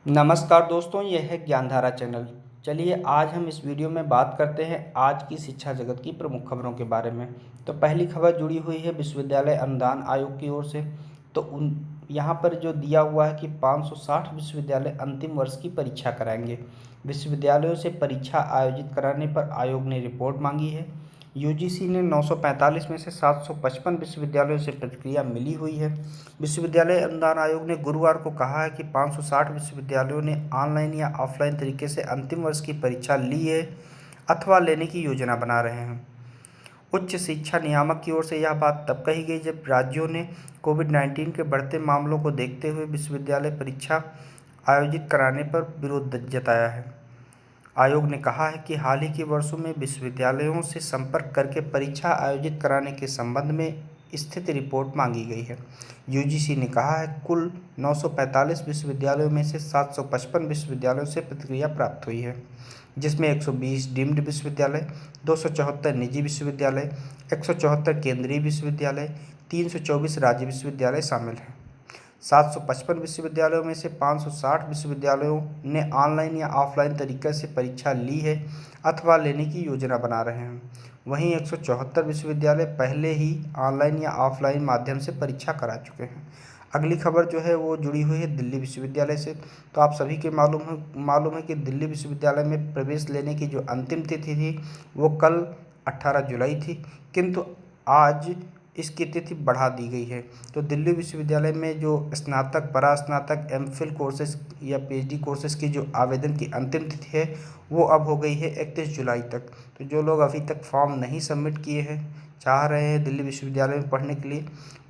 नमस्कार दोस्तों, यह है ज्ञानधारा चैनल। चलिए आज हम इस वीडियो में बात करते हैं आज की शिक्षा जगत की प्रमुख खबरों के बारे में। तो पहली खबर जुड़ी हुई है विश्वविद्यालय अनुदान आयोग की ओर से। तो उन यहाँ पर जो दिया हुआ है कि 560 विश्वविद्यालय अंतिम वर्ष की परीक्षा कराएंगे। विश्वविद्यालयों से परीक्षा आयोजित कराने पर आयोग ने रिपोर्ट मांगी है। यूजीसी ने 945 में से 755 विश्वविद्यालयों से प्रतिक्रिया मिली हुई है। विश्वविद्यालय अनुदान आयोग ने गुरुवार को कहा है कि 560 विश्वविद्यालयों ने ऑनलाइन या ऑफलाइन तरीके से अंतिम वर्ष की परीक्षा ली है अथवा लेने की योजना बना रहे हैं। उच्च शिक्षा नियामक की ओर से यह बात तब कही गई जब राज्यों ने कोविड-19 के बढ़ते मामलों को देखते हुए विश्वविद्यालय परीक्षा आयोजित कराने पर विरोध जताया है। आयोग ने कहा है कि हाल ही के वर्षों में विश्वविद्यालयों से संपर्क करके परीक्षा आयोजित कराने के संबंध में स्थिति रिपोर्ट मांगी गई है। यूजीसी ने कहा है कुल 945 विश्वविद्यालयों में से 755 विश्वविद्यालयों से प्रतिक्रिया प्राप्त हुई है, जिसमें 120 डीम्ड विश्वविद्यालय, 274 निजी विश्वविद्यालय, 174 केंद्रीय विश्वविद्यालय, 324 राज्य विश्वविद्यालय शामिल हैं। 755 विश्वविद्यालयों में से 560 विश्वविद्यालयों ने ऑनलाइन या ऑफलाइन तरीके से परीक्षा ली है अथवा लेने की योजना बना रहे हैं। वहीं 174 विश्वविद्यालय पहले ही ऑनलाइन या ऑफलाइन माध्यम से परीक्षा करा चुके हैं। अगली खबर जो है वो जुड़ी हुई है दिल्ली विश्वविद्यालय से। तो आप सभी के मालूम है कि दिल्ली विश्वविद्यालय में प्रवेश लेने की जो अंतिम तिथि थी वो कल 18 जुलाई थी, किंतु आज इसकी तिथि बढ़ा दी गई है। तो दिल्ली विश्वविद्यालय में जो स्नातक, परास्नातक, एमफिल कोर्सेज या पीएचडी कोर्सेज की जो आवेदन की अंतिम तिथि है वो अब हो गई है 31 जुलाई तक। तो जो लोग अभी तक फॉर्म नहीं सबमिट किए हैं, चाह रहे हैं दिल्ली विश्वविद्यालय में पढ़ने के लिए,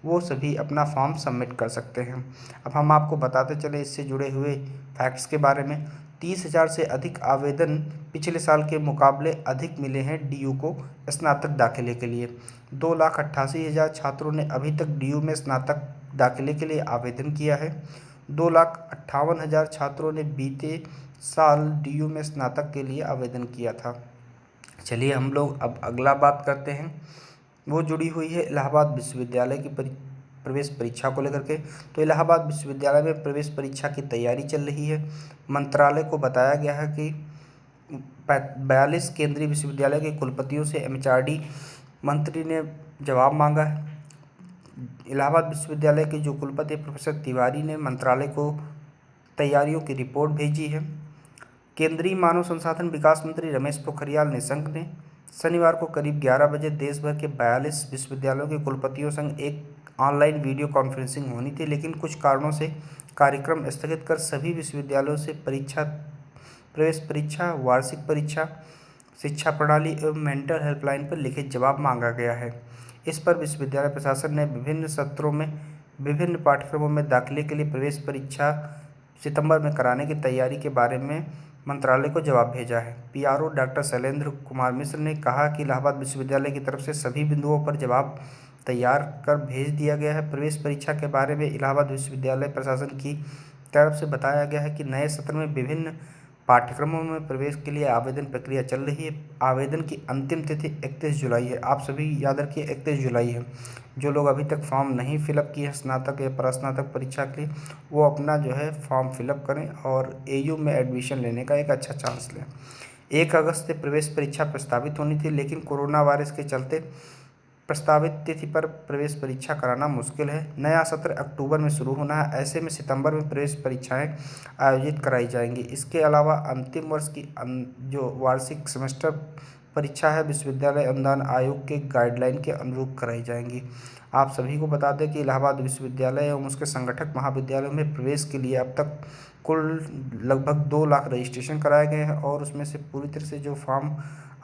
वो सभी अपना फॉर्म सबमिट कर सकते हैं। अब हम आपको बताते चले इससे जुड़े हुए फैक्ट्स के बारे में। 30,000 से अधिक आवेदन पिछले साल के मुकाबले अधिक मिले हैं डीयू को स्नातक दाखिले के लिए। 2,88,000 छात्रों ने अभी तक डीयू में स्नातक दाखिले के लिए आवेदन किया है। 2,58,000 छात्रों ने बीते साल डीयू में स्नातक के लिए आवेदन किया था। चलिए हम लोग अब अगला बात करते हैं, वो जुड़ी हुई है इलाहाबाद विश्वविद्यालय की प्रवेश परीक्षा को लेकर के। तो इलाहाबाद विश्वविद्यालय में प्रवेश परीक्षा की तैयारी चल रही है। मंत्रालय को बताया गया है कि 42 केंद्रीय विश्वविद्यालय के कुलपतियों से एमएचआरडी मंत्री ने जवाब मांगा है। इलाहाबाद विश्वविद्यालय के जो कुलपति प्रोफेसर तिवारी ने मंत्रालय को तैयारियों की रिपोर्ट भेजी है। केंद्रीय मानव संसाधन विकास मंत्री रमेश पोखरियाल निशंक ने शनिवार को करीब 11 बजे देश भर के 42 विश्वविद्यालयों के कुलपतियों संग एक ऑनलाइन वीडियो कॉन्फ्रेंसिंग होनी थी, लेकिन कुछ कारणों से कार्यक्रम स्थगित कर सभी विश्वविद्यालयों से प्रवेश परीक्षा, वार्षिक परीक्षा, शिक्षा प्रणाली एवं मेंटर हेल्पलाइन पर लिखित जवाब मांगा गया है। इस पर विश्वविद्यालय प्रशासन ने विभिन्न सत्रों में विभिन्न पाठ्यक्रमों में दाखिले के लिए प्रवेश परीक्षा सितंबर में कराने की तैयारी के बारे में मंत्रालय को जवाब भेजा है। पीआरओ डॉक्टर शैलेंद्र कुमार मिश्र ने कहा कि इलाहाबाद विश्वविद्यालय की तरफ से सभी बिंदुओं पर जवाब तैयार कर भेज दिया गया है। प्रवेश परीक्षा के बारे में इलाहाबाद विश्वविद्यालय प्रशासन की तरफ से बताया गया है कि नए सत्र में विभिन्न पाठ्यक्रमों में प्रवेश के लिए आवेदन प्रक्रिया चल रही है। आवेदन की अंतिम तिथि 31 जुलाई है। आप सभी याद रखिए 31 जुलाई है। जो लोग अभी तक फॉर्म नहीं फिलअप किए हैं स्नातक या परास्नातक परीक्षा के लिए, वो अपना जो है फॉर्म फिलअप करें और एयू में एडमिशन लेने का एक अच्छा चांस लें। 1 अगस्त से प्रवेश परीक्षा प्रस्तावित होनी थी, लेकिन कोरोना वायरस के चलते प्रस्तावित तिथि पर प्रवेश परीक्षा कराना मुश्किल है। नया सत्र अक्टूबर में शुरू होना है, ऐसे में सितंबर में प्रवेश परीक्षाएं आयोजित कराई जाएंगी। इसके अलावा अंतिम वर्ष की जो वार्षिक सेमेस्टर परीक्षा है विश्वविद्यालय अनुदान आयोग के गाइडलाइन के अनुरूप कराई जाएंगी। आप सभी को बता दें कि इलाहाबाद विश्वविद्यालय एवं उसके संगठक महाविद्यालयों में प्रवेश के लिए अब तक कुल लगभग 2 लाख रजिस्ट्रेशन कराए गए हैं और उसमें से पूरी तरह से जो फॉर्म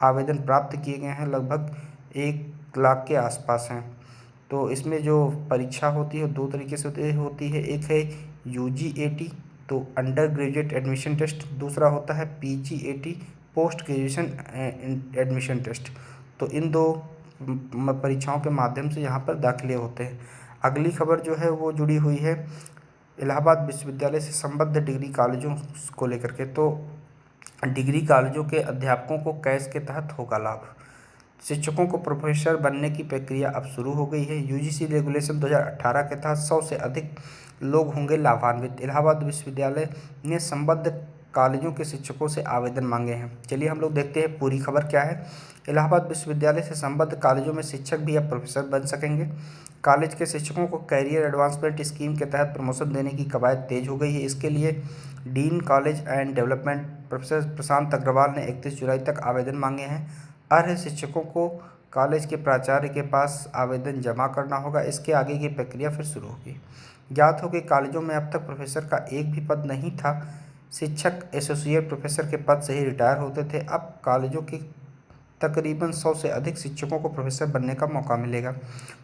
आवेदन प्राप्त किए गए हैं लगभग 1 लाख के आसपास हैं। तो इसमें जो परीक्षा होती है 2 तरीके से होती है। एक है यूजीएटी, तो अंडर ग्रेजुएट एडमिशन टेस्ट। दूसरा होता है PGAT, post graduation admission test. तो इन 2 परीक्षाओं के माध्यम से यहाँ पर दाखिले होते हैं। अगली खबर जो है वो जुड़ी हुई है इलाहाबाद विश्वविद्यालय से संबद्ध डिग्री कॉलेजों को लेकर के। तो डिग्री कॉलेजों के अध्यापकों को कैश के तहत होगा लाभ। शिक्षकों को प्रोफेसर बनने की प्रक्रिया अब शुरू हो गई है। यूजीसी रेगुलेशन 2018 के तहत 100 से अधिक लोग होंगे लाभान्वित। इलाहाबाद विश्वविद्यालय ने संबद्ध कॉलेजों के शिक्षकों से आवेदन मांगे हैं। चलिए हम लोग देखते हैं पूरी खबर क्या है। इलाहाबाद विश्वविद्यालय से संबद्ध कॉलेजों में शिक्षक भी अब प्रोफेसर बन सकेंगे। कॉलेज के शिक्षकों को कैरियर एडवांसमेंट स्कीम के तहत प्रमोशन देने की कवायद तेज हो गई है। इसके लिए dean college and development professor Prashant Agarwal ने 31 जुलाई तक आवेदन मांगे हैं। अर्ह शिक्षकों को कॉलेज के प्राचार्य के पास आवेदन जमा करना होगा। इसके आगे की प्रक्रिया फिर शुरू होगी। ज्ञात हो कि कॉलेजों में अब तक प्रोफेसर का एक भी पद नहीं था। शिक्षक एसोसिएट प्रोफेसर के पद से ही रिटायर होते थे। अब कॉलेजों के तकरीबन 100 से अधिक शिक्षकों को प्रोफेसर बनने का मौका मिलेगा।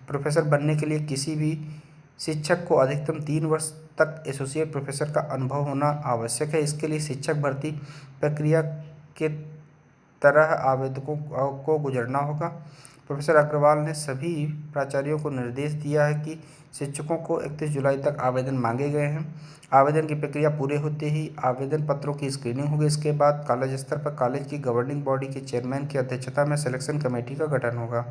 प्रोफेसर बनने के लिए किसी भी शिक्षक को अधिकतम 3 वर्ष तक एसोसिएट प्रोफेसर का अनुभव होना आवश्यक है। इसके लिए शिक्षक भर्ती प्रक्रिया के तरह आवेदकों को गुजरना होगा। प्रोफेसर अग्रवाल ने सभी प्राचार्यों को निर्देश दिया है कि शिक्षकों को 31 जुलाई तक आवेदन मांगे गए हैं। आवेदन की प्रक्रिया पूरे होते ही आवेदन पत्रों की स्क्रीनिंग होगी। इसके बाद कॉलेज स्तर पर कॉलेज की गवर्निंग बॉडी के चेयरमैन की अध्यक्षता में सिलेक्शन कमेटी का गठन होगा।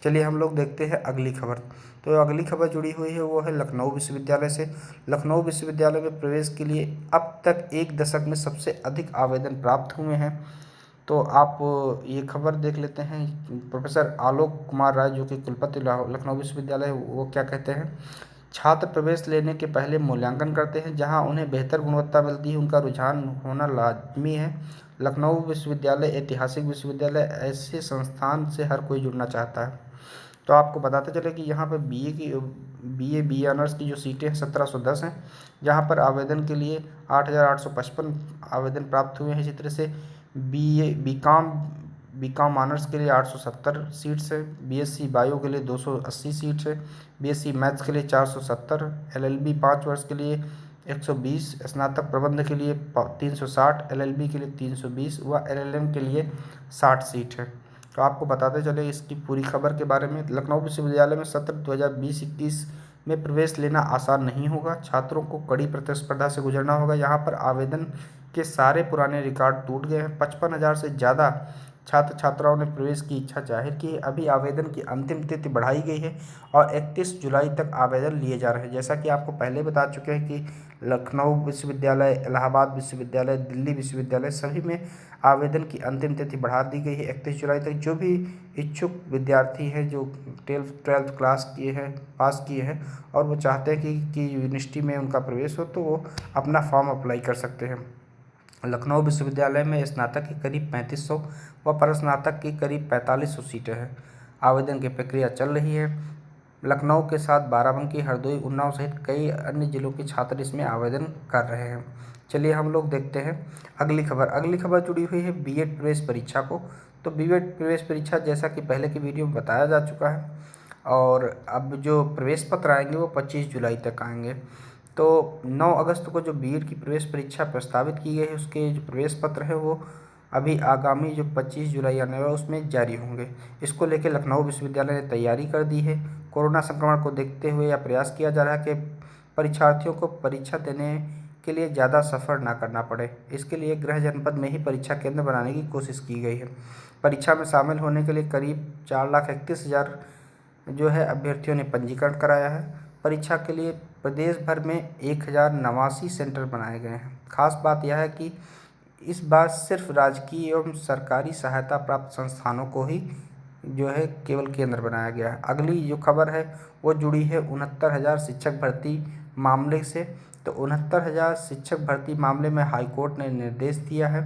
चलिए हम लोग देखते हैं अगली खबर। तो अगली खबर जुड़ी हुई है वो है लखनऊ विश्वविद्यालय से। लखनऊ विश्वविद्यालय में प्रवेश के लिए अब तक 1 दशक में सबसे अधिक आवेदन प्राप्त हुए हैं। तो आप ये खबर देख लेते हैं। प्रोफेसर आलोक कुमार राय जो कि कुलपति लखनऊ विश्वविद्यालय वो क्या कहते हैं। छात्र प्रवेश लेने के पहले मूल्यांकन करते हैं। जहां उन्हें बेहतर गुणवत्ता मिलती है उनका रुझान होना लाजमी है। लखनऊ विश्वविद्यालय ऐतिहासिक विश्वविद्यालय, ऐसे संस्थान से हर कोई जुड़ना चाहता है। तो आपको बताते चले कि यहाँ पर बीए ऑनर्स की जो सीटें हैं 1710 हैं। जहाँ पर आवेदन के लिए 8855 आवेदन प्राप्त हुए हैं। इसी तरह से बीकॉम ऑनर्स के लिए 870 सीट्स है। बीएससी बायो के लिए 280 सीट्स है। बीएससी मैथ्स के लिए 470, एलएलबी 5 वर्ष के लिए 120, स्नातक प्रबंध के लिए 360, एलएलबी के लिए 320 व एलएलएम के लिए 60 सीट है। तो आपको बताते चले इसकी पूरी खबर के बारे में। लखनऊ विश्वविद्यालय में सत्र 2020-21 में प्रवेश लेना आसान नहीं होगा। छात्रों को कड़ी प्रतिस्पर्धा से गुजरना होगा। यहाँ पर आवेदन के सारे पुराने रिकॉर्ड टूट गए हैं। 55,000 से ज़्यादा छात्र छात्राओं ने प्रवेश की इच्छा जाहिर की है। अभी आवेदन की अंतिम तिथि बढ़ाई गई है और 31 जुलाई तक आवेदन लिए जा रहे हैं। जैसा कि आपको पहले बता चुके हैं कि लखनऊ विश्वविद्यालय, इलाहाबाद विश्वविद्यालय, दिल्ली विश्वविद्यालय सभी में आवेदन की अंतिम तिथि बढ़ा दी गई है 31 जुलाई तक। जो भी इच्छुक विद्यार्थी हैं जो 12th क्लास किए हैं, पास किए हैं और वो चाहते हैं कि यूनिवर्सिटी में उनका प्रवेश हो, तो वो अपना फॉर्म अप्लाई कर सकते हैं। लखनऊ विश्वविद्यालय में स्नातक की करीब 3500 व परस्नातक की करीब 4500 सीटें हैं। आवेदन की प्रक्रिया चल रही है। लखनऊ के साथ बाराबंकी, हरदोई, उन्नाव सहित कई अन्य जिलों के छात्र इसमें आवेदन कर रहे हैं। चलिए हम लोग देखते हैं अगली खबर। अगली खबर जुड़ी हुई है बीएड प्रवेश परीक्षा को। तो बीएड प्रवेश परीक्षा जैसा कि पहले की वीडियो में बताया जा चुका है और अब जो प्रवेश पत्र आएंगे वो 25 जुलाई तक आएंगे। तो 9 अगस्त को जो बीएड की प्रवेश परीक्षा प्रस्तावित की गई है उसके जो प्रवेश पत्र है वो अभी आगामी जो 25 जुलाई आने वाला उसमें जारी होंगे। इसको लेकर लखनऊ विश्वविद्यालय ने तैयारी कर दी है। कोरोना संक्रमण को देखते हुए यह प्रयास किया जा रहा है कि परीक्षार्थियों को परीक्षा देने के लिए ज़्यादा सफ़र ना करना पड़े। इसके लिए गृह जनपद में ही परीक्षा केंद्र बनाने की कोशिश की गई है। परीक्षा में शामिल होने के लिए करीब 4,31,000 जो है अभ्यर्थियों ने पंजीकरण कराया है। परीक्षा के लिए प्रदेश भर में 1089 सेंटर बनाए गए हैं। खास बात यह है कि इस बार सिर्फ राजकीय एवं सरकारी सहायता प्राप्त संस्थानों को ही जो है केवल केंद्र बनाया गया है। अगली जो खबर है वो जुड़ी है 69,000 शिक्षक भर्ती मामले से। तो 69,000 शिक्षक भर्ती मामले में हाईकोर्ट ने निर्देश दिया है।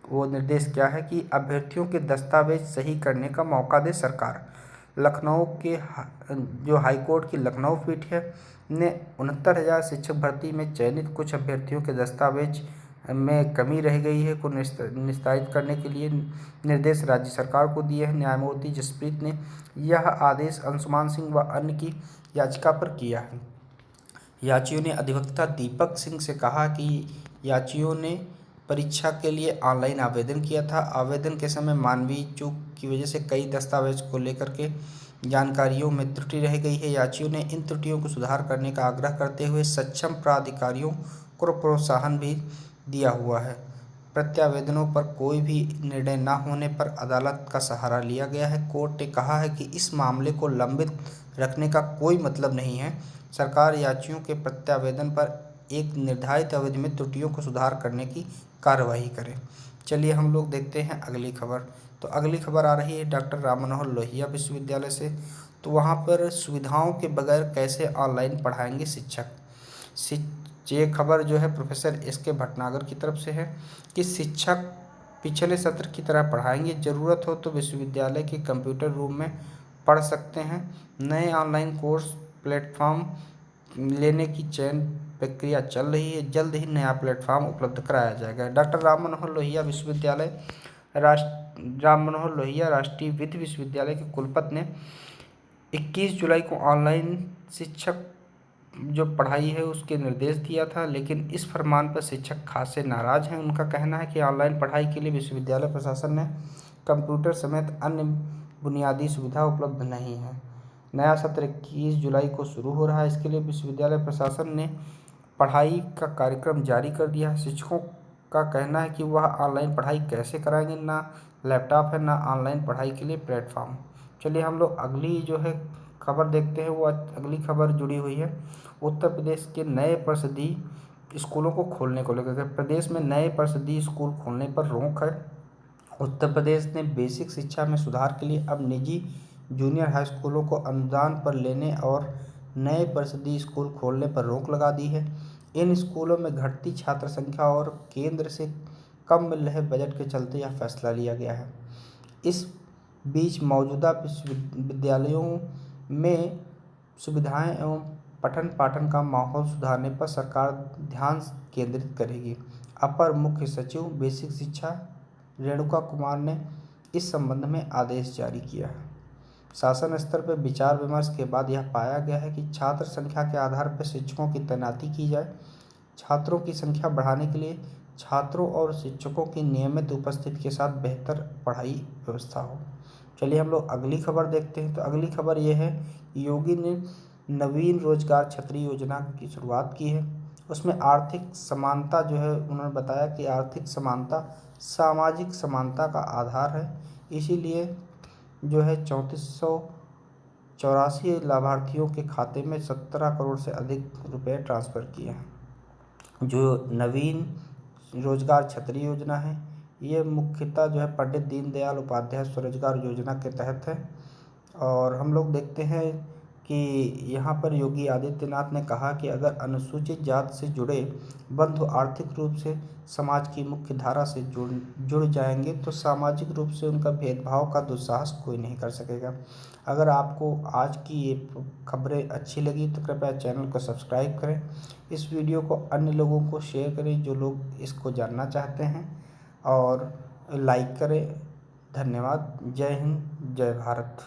वो निर्देश क्या है कि अभ्यर्थियों के दस्तावेज सही करने का मौका दे सरकार। लखनऊ के जो हाईकोर्ट की लखनऊ पीठ है ने 69,000 शिक्षक भर्ती में चयनित कुछ अभ्यर्थियों के दस्तावेज में कमी रह गई है को निस्तारित करने के लिए निर्देश राज्य सरकार को दिए हैं। न्यायमूर्ति जसप्रीत ने यह आदेश अंशुमान सिंह व अन्य की याचिका पर किया है। याचियों ने अधिवक्ता दीपक सिंह से कहा कि याचियों ने परीक्षा के लिए ऑनलाइन आवेदन किया था। आवेदन के समय मानवीय चूक की वजह से कई दस्तावेज को लेकर के जानकारियों में त्रुटि रह गई है। याचियों ने इन त्रुटियों को सुधार करने का आग्रह करते हुए सक्षम प्राधिकारियों को प्रोत्साहन भी दिया हुआ है। प्रत्यावेदनों पर कोई भी निर्णय न होने पर अदालत का सहारा लिया गया है। कोर्ट ने कहा है कि इस मामले को लंबित रखने का कोई मतलब नहीं है। सरकार याचियों के प्रत्यावेदन पर एक निर्धारित अवधि में त्रुटियों को सुधार करने की कार्यवाही करे। चलिए हम लोग देखते हैं अगली खबर। तो अगली खबर आ रही है डॉक्टर राम मनोहर लोहिया विश्वविद्यालय से। तो वहाँ पर सुविधाओं के बगैर कैसे ऑनलाइन पढ़ाएंगे शिक्षक। ये खबर जो है प्रोफेसर एस के भटनागर की तरफ से है कि शिक्षक पिछले सत्र की तरह पढ़ाएंगे। ज़रूरत हो तो विश्वविद्यालय के कंप्यूटर रूम में पढ़ सकते हैं। नए ऑनलाइन कोर्स प्लेटफॉर्म लेने की चयन प्रक्रिया चल रही है। जल्द ही नया प्लेटफॉर्म उपलब्ध कराया जाएगा। डॉक्टर राम मनोहर लोहिया विश्वविद्यालय राम मनोहर लोहिया राष्ट्रीय वित्त विश्वविद्यालय के कुलपति ने 21 जुलाई को ऑनलाइन शिक्षक जो पढ़ाई है उसके निर्देश दिया था, लेकिन इस फरमान पर शिक्षक खासे नाराज हैं। उनका कहना है कि ऑनलाइन पढ़ाई के लिए विश्वविद्यालय प्रशासन ने कंप्यूटर समेत अन्य बुनियादी सुविधा उपलब्ध नहीं है। नया सत्र 21 जुलाई को शुरू हो रहा है। इसके लिए विश्वविद्यालय प्रशासन ने पढ़ाई का कार्यक्रम जारी कर दिया है। शिक्षकों का कहना है कि वह ऑनलाइन पढ़ाई कैसे कराएंगे, ना लैपटॉप है ना ऑनलाइन पढ़ाई के लिए प्लेटफॉर्म। चलिए हम लोग अगली जो है खबर देखते हैं। वो अगली खबर जुड़ी हुई है उत्तर प्रदेश के नए परिषदीय स्कूलों को खोलने को लेकर। प्रदेश में नए परिषदीय स्कूल खोलने पर रोक है। उत्तर प्रदेश ने बेसिक शिक्षा में सुधार के लिए अब निजी जूनियर हाई स्कूलों को अनुदान पर लेने और नए परिषदीय स्कूल खोलने पर रोक लगा दी है। इन स्कूलों में घटती छात्र संख्या और केंद्र से कम मिल रहे बजट के चलते यह फैसला लिया गया है। इस बीच मौजूदा विश्वविद्यालयों में सुविधाएं एवं पठन पाठन का माहौल सुधारने पर सरकार ध्यान केंद्रित करेगी। अपर मुख्य सचिव बेसिक शिक्षा रेणुका कुमार ने इस संबंध में आदेश जारी किया है। शासन स्तर पर विचार विमर्श के बाद यह पाया गया है कि छात्र संख्या के आधार पर शिक्षकों की तैनाती की जाए। छात्रों की संख्या बढ़ाने के लिए छात्रों और शिक्षकों की नियमित उपस्थिति के साथ बेहतर पढ़ाई व्यवस्था हो। चलिए हम लोग अगली खबर देखते हैं। तो अगली खबर ये है योगी ने नवीन रोजगार छतरी योजना की शुरुआत की है। उसमें आर्थिक समानता जो है उन्होंने बताया कि आर्थिक समानता सामाजिक समानता का आधार है। इसीलिए जो है 3484 लाभार्थियों के खाते में 17 करोड़ से अधिक रुपए ट्रांसफ़र किए हैं। जो नवीन रोजगार छतरी योजना है ये मुख्यतः जो है पंडित दीनदयाल उपाध्याय स्वरोजगार योजना के तहत है। और हम लोग देखते हैं कि यहाँ पर योगी आदित्यनाथ ने कहा कि अगर अनुसूचित जाति से जुड़े बंधु आर्थिक रूप से समाज की मुख्य धारा से जुड़ जाएंगे तो सामाजिक रूप से उनका भेदभाव का दुस्साहस कोई नहीं कर सकेगा। अगर आपको आज की ये खबरें अच्छी लगी तो कृपया चैनल को सब्सक्राइब करें। इस वीडियो को अन्य लोगों को शेयर करें जो लोग इसको जानना चाहते हैं, और लाइक करें। धन्यवाद। जय हिंद, जय भारत।